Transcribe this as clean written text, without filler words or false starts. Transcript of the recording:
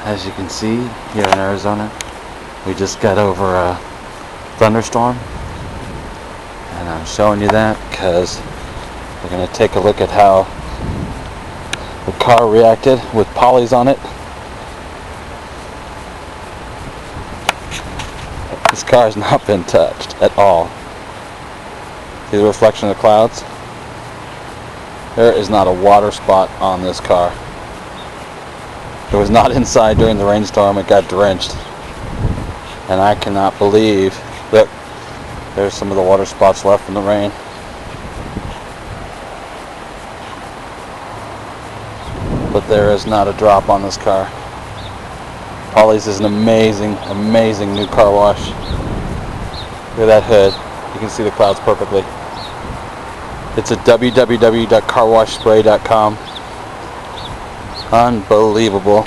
As you can see, here in Arizona, we just got over a thunderstorm, and I'm showing you that because we're going to take a look at how the car reacted with polys on it. This car has not been touched at all. See the reflection of the clouds? There is not a water spot on this car. It was not inside during the rainstorm. It got drenched. And I cannot believe, look, there's some of the water spots left from the rain. But there is not a drop on this car. Polly's is an amazing, amazing new car wash. Look at that hood. You can see the clouds perfectly. It's at www.carwashspray.com. Unbelievable.